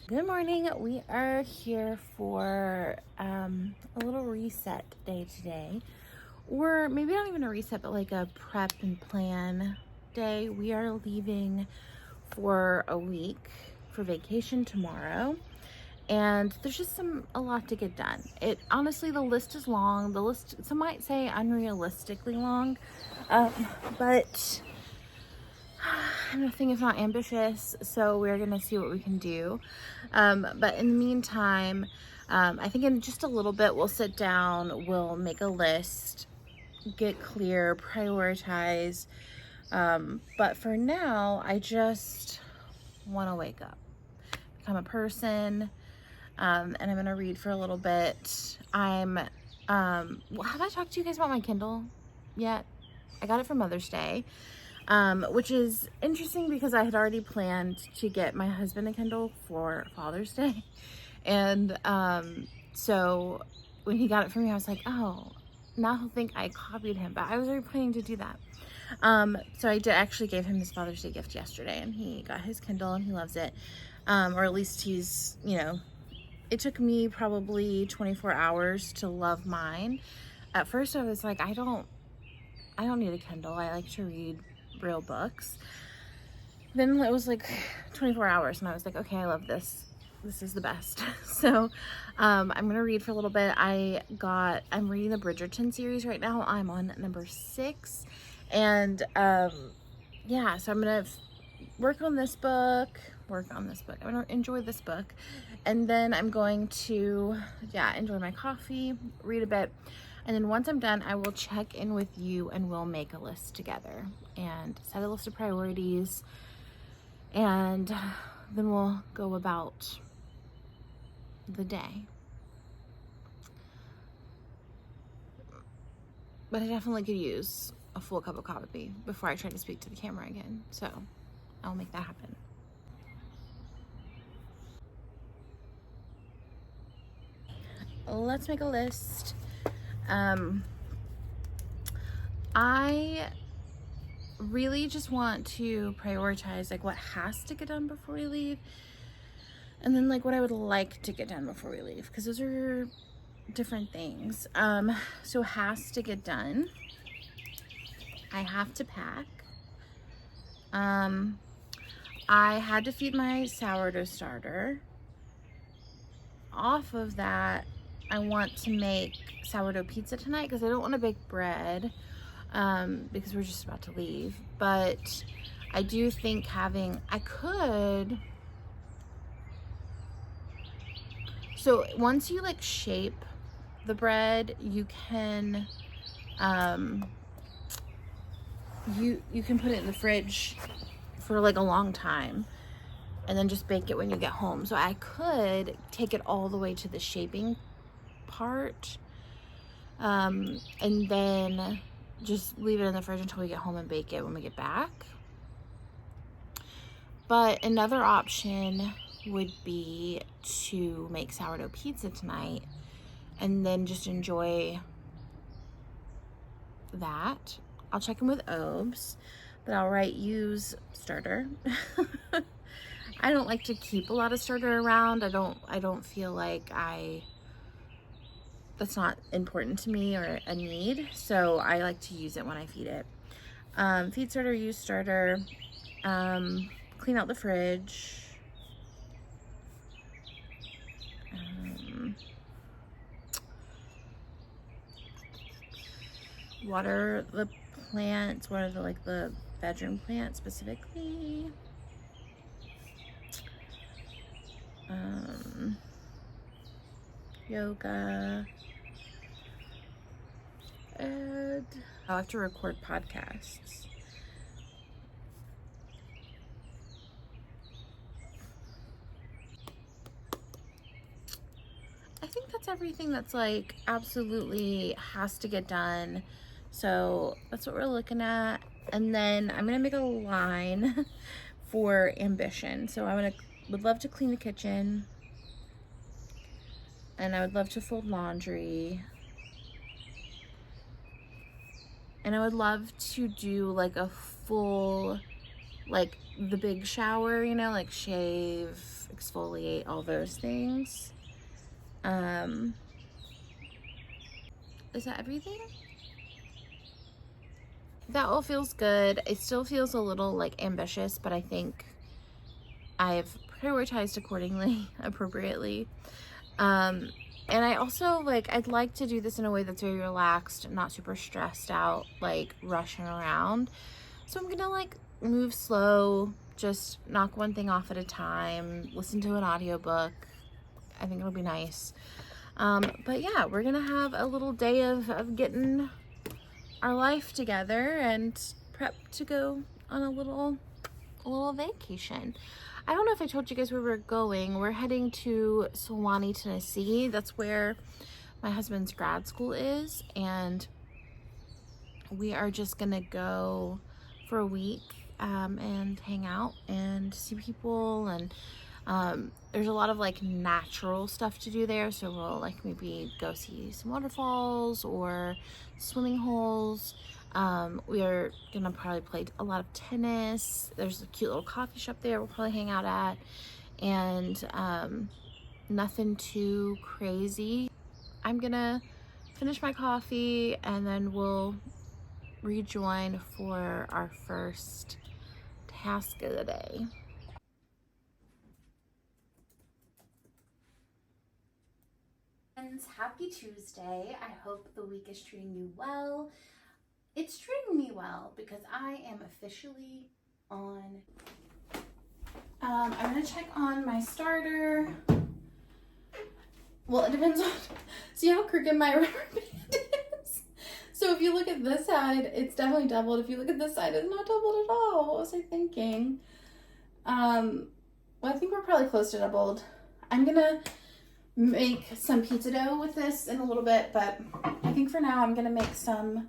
Good morning. We are here for a little reset day today, or maybe not even a reset, but like a prep and plan day. We are leaving for a week for vacation tomorrow, and there's just a lot to get done. It honestly, the list is long. The list, some might say unrealistically long, but nothing if not ambitious, so we're gonna see what we can do. But in the meantime, I think in just a little bit we'll sit down, we'll make a list, get clear, prioritize. But for now, I just want to wake up, become a person, and I'm gonna read for a little bit. Have I talked to you guys about my Kindle yet? I got it for Mother's Day. Which is interesting because I had already planned to get my husband a Kindle for Father's Day. And so when he got it for me, I was like, oh, now he'll think I copied him. But I was already planning to do that. So I did actually gave him his Father's Day gift yesterday, and he got his Kindle and he loves it. Or at least he's, it took me probably 24 hours to love mine. At first I was like, I don't need a Kindle. I like to read real books. Then it was like 24 hours and I was like, okay, I love this. This is the best. So I'm gonna read for a little bit. I'm reading the Bridgerton series right now. I'm on number 6. And yeah, so I'm gonna work on this book. I'm gonna enjoy this book. And then I'm going to, enjoy my coffee, read a bit. And then once I'm done, I will check in with you and we'll make a list together and set a list of priorities. And then we'll go about the day. But I definitely could use a full cup of coffee before I try to speak to the camera again. So I'll make that happen. Let's make a list. I really just want to prioritize like what has to get done before we leave, and then like what I would like to get done before we leave, because those are different things. So has to get done. I have to pack. I had to feed my sourdough starter. Off of that, I want to make sourdough pizza tonight because I don't want to bake bread, because we're just about to leave. But I do think so once you like shape the bread, you can you can put it in the fridge for like a long time and then just bake it when you get home. So I could take it all the way to the shaping part, and then just leave it in the fridge until we get home and bake it when we get back. But another option would be to make sourdough pizza tonight and then just enjoy that. I'll check in with Obes, but I'll use starter. I don't like to keep a lot of starter around. I don't feel like that's not important to me or a need. So I like to use it when I feed it. Feed starter, use starter, clean out the fridge. Water the plants, water the bedroom plants specifically. Yoga, and I'll have to record podcasts. I think that's everything that's like absolutely has to get done. So that's what we're looking at. And then I'm gonna make a line for ambition. So would love to clean the kitchen, and I would love to fold laundry, and I would love to do like a full, like the big shower, like shave, exfoliate, all those things. Is that everything? That all feels good. It still feels a little like ambitious, but I think I've prioritized accordingly, appropriately. And I also I'd like to do this in a way that's very relaxed, not super stressed out, like rushing around. So I'm gonna like move slow, just knock one thing off at a time, listen to an audiobook. I think it'll be nice. But yeah, we're gonna have a little day of getting our life together and prep to go on a little vacation. I don't know if I told you guys where we're going. We're heading to Sewanee, Tennessee. That's where my husband's grad school is, and we are just gonna go for a week and hang out and see people. And there's a lot of like natural stuff to do there, so we'll like maybe go see some waterfalls or swimming holes. We are gonna probably play a lot of tennis. There's a cute little coffee shop there we'll probably hang out at, and nothing too crazy. I'm gonna finish my coffee and then we'll rejoin for our first task of the day. Friends, happy Tuesday. I hope the week is treating you well. It's treating me well because I am officially on. I'm gonna check on my starter. Well, it depends on, see how crooked my rubber band is? So if you look at this side, it's definitely doubled. If you look at this side, it's not doubled at all. What was I thinking? Well, I think we're probably close to doubled. I'm gonna make some pizza dough with this in a little bit, but I think for now I'm gonna make some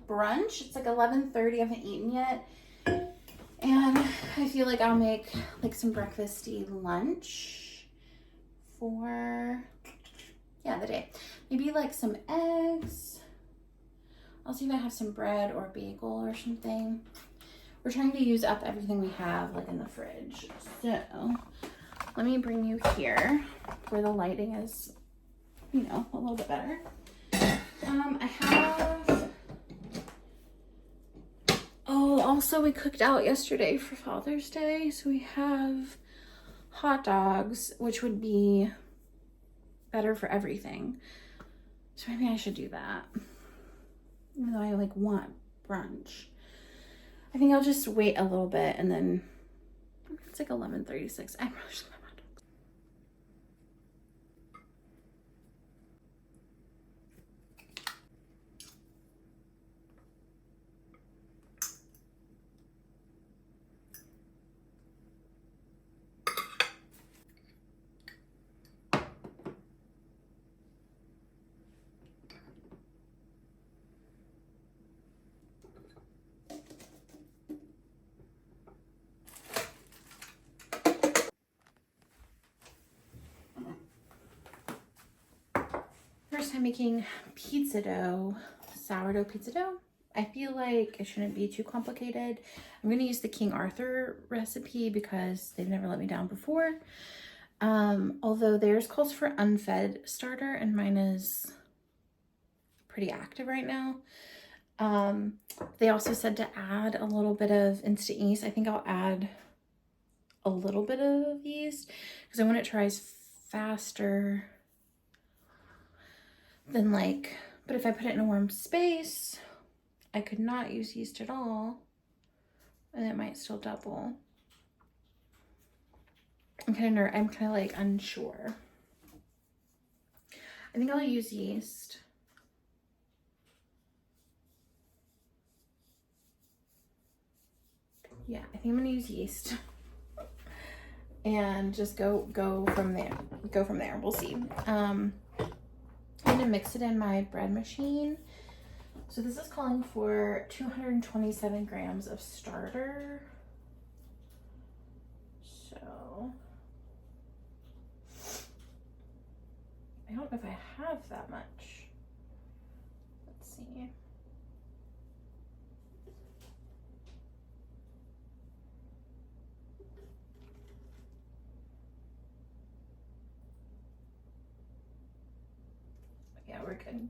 brunch. It's like 11:30, I haven't eaten yet, and I feel like I'll make like some breakfasty lunch for the day. Maybe like some eggs. I'll see if I have some bread or bagel or something. We're trying to use up everything we have like in the fridge, so let me bring you here where the lighting is, you know, a little bit better. I have, also we cooked out yesterday for Father's Day. So we have hot dogs, which would be better for everything. So maybe I should do that. Even though I like want brunch. I think I'll just wait a little bit and then it's like 11:36. I probably should have hot dogs. First time making pizza dough, sourdough pizza dough. I feel like it shouldn't be too complicated. I'm gonna use the King Arthur recipe because they've never let me down before. Although theirs calls for unfed starter and mine is pretty active right now. They also said to add a little bit of instant yeast. I think I'll add a little bit of yeast because I want it to rise faster than but if I put it in a warm space, I could not use yeast at all and it might still double. I'm kind of like unsure. I think I'll use yeast. Yeah, I think I'm gonna use yeast and just go from there. We'll see. I'm gonna mix it in my bread machine. So this is calling for 227 grams of starter. So I don't know if I have that much. Let's see. we're good.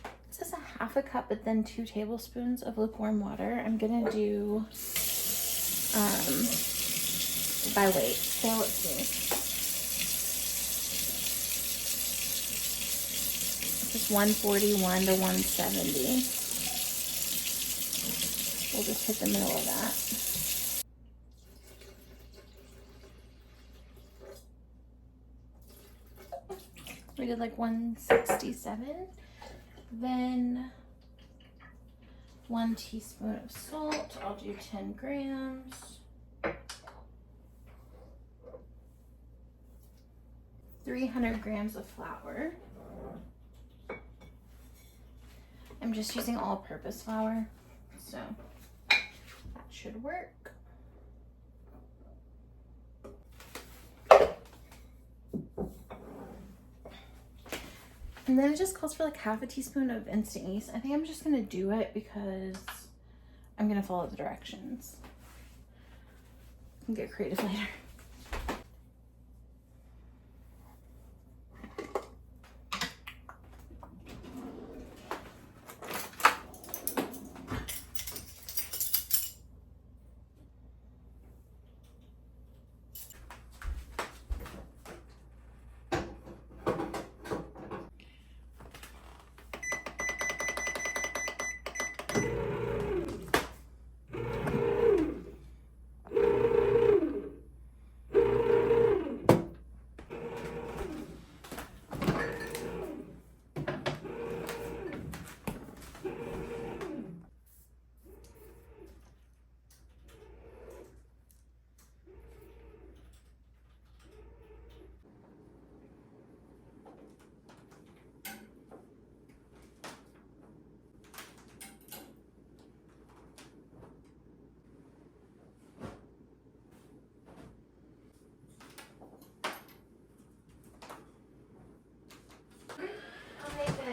It says a half a cup, but then 2 tablespoons of lukewarm water. I'm gonna do by weight. So let's see. This is 141 to 170. We'll just hit the middle of that. We did like 167. Then 1 teaspoon of salt. I'll do 10 grams. 300 grams of flour. I'm just using all-purpose flour, so that should work. And then it just calls for like half a teaspoon of instant yeast. I think I'm just gonna do it because I'm gonna follow the directions. I can get creative later.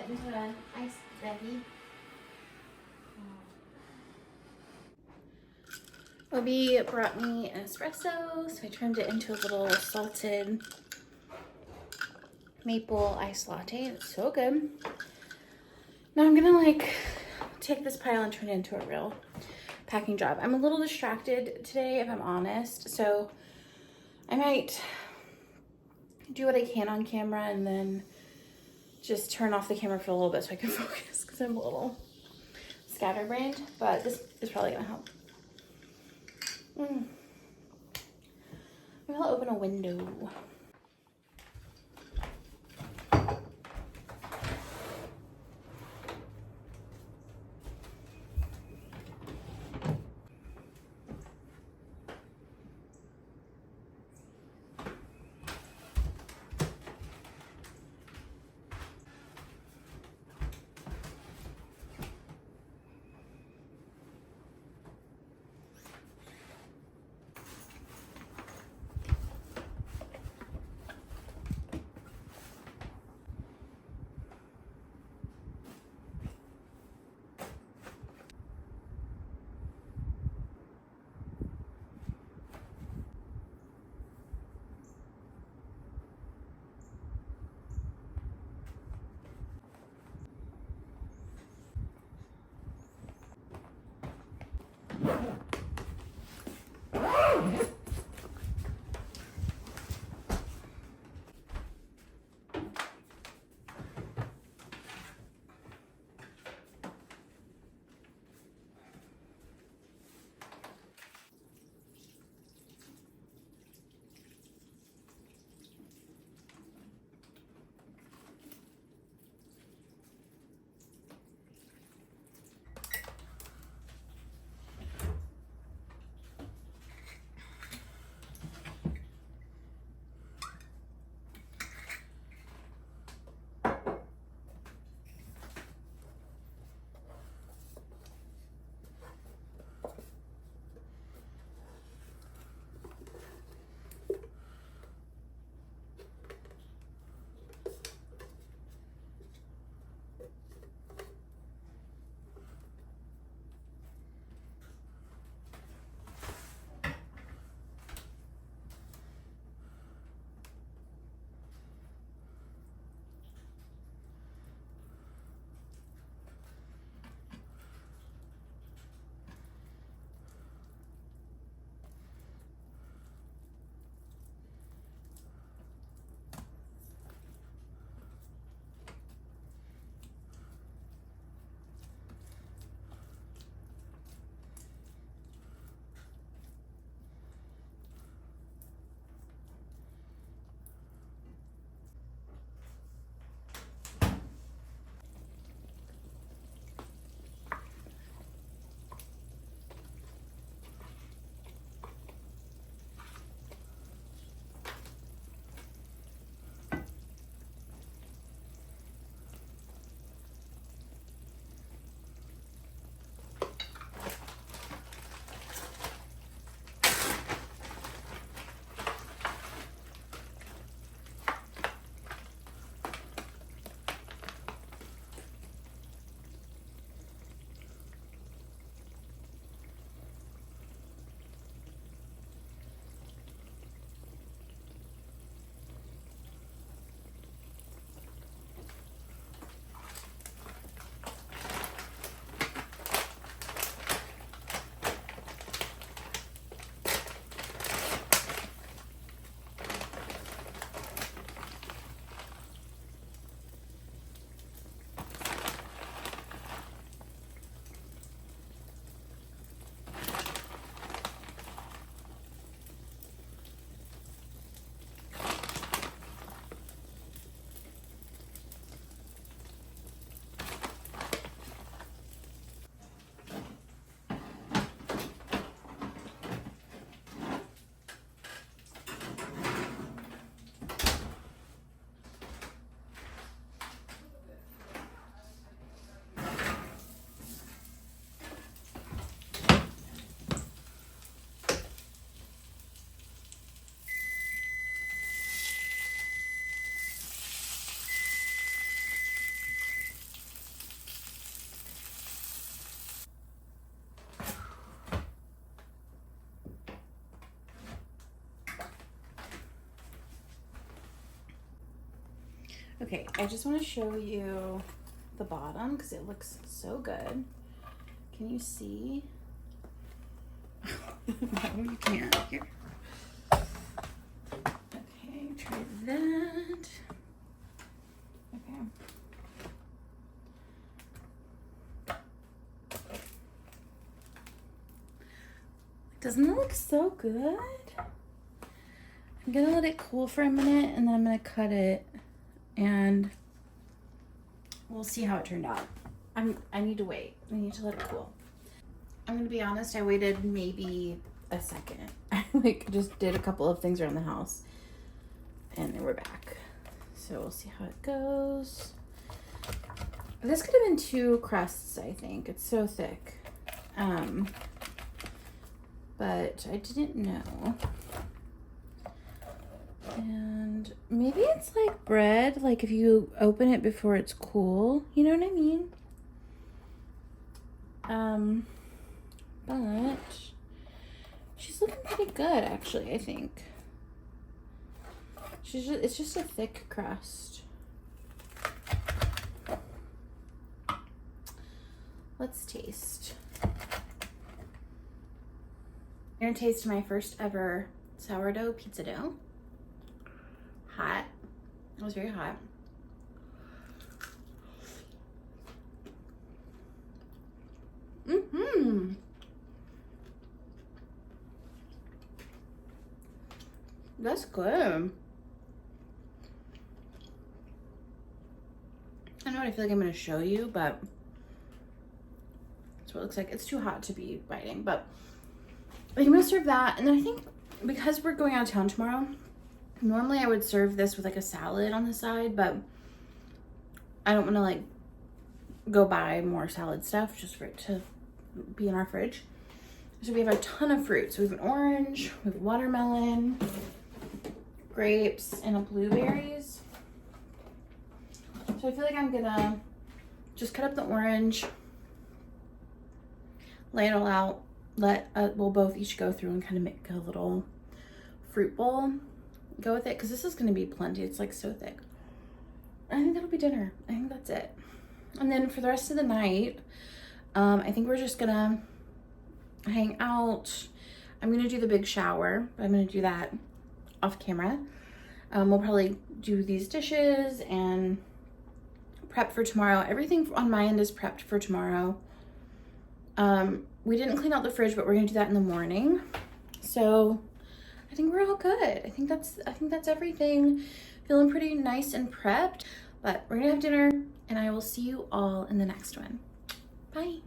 Into an iced veggie. Obi brought me an espresso, so I turned it into a little salted maple iced latte. It's so good. Now I'm gonna like take this pile and turn it into a real packing job. I'm a little distracted today, if I'm honest, so I might do what I can on camera and then just turn off the camera for a little bit so I can focus because I'm a little scatterbrained, but this is probably gonna help. Maybe I'll open a window. Okay, I just want to show you the bottom because it looks so good. Can you see? No, you can't. Here. Okay, try that. Okay. Doesn't it look so good? I'm gonna let it cool for a minute and then I'm gonna cut it and we'll see how it turned out. I need to wait. I need to let it cool. I'm gonna be honest, I waited maybe a second. I just did a couple of things around the house and then we're back. So we'll see how it goes. This could have been 2 crusts, I think. It's so thick. But I didn't know. And maybe it's like bread, like if you open it before it's cool, you know what I mean? But she's looking pretty good, actually, I think. It's just a thick crust. Let's taste. I'm gonna taste my first ever sourdough pizza dough. Hot. It was very hot. Mm-hmm. That's good. I know what I feel like I'm gonna show you, but that's what it looks like. It's too hot to be biting, but I'm gonna serve that. And then I think because we're going out of town tomorrow, normally I would serve this with like a salad on the side, but I don't want to like go buy more salad stuff just for it to be in our fridge. So we have a ton of fruit. So we have an orange, we have watermelon, grapes, and blueberries. So I feel like I'm gonna just cut up the orange, lay it all out, we'll both each go through and kind of make a little fruit bowl. Go with it because this is going to be plenty. It's like so thick. I think that'll be dinner. I think that's it. And then for the rest of the night, I think we're just gonna hang out. I'm gonna do the big shower, but I'm gonna do that off camera. We'll probably do these dishes and prep for tomorrow. Everything on my end is prepped for tomorrow. We didn't clean out the fridge, but we're gonna do that in the morning. So I think we're all good. I think that's everything. Feeling pretty nice and prepped, but we're gonna have dinner and I will see you all in the next one. Bye.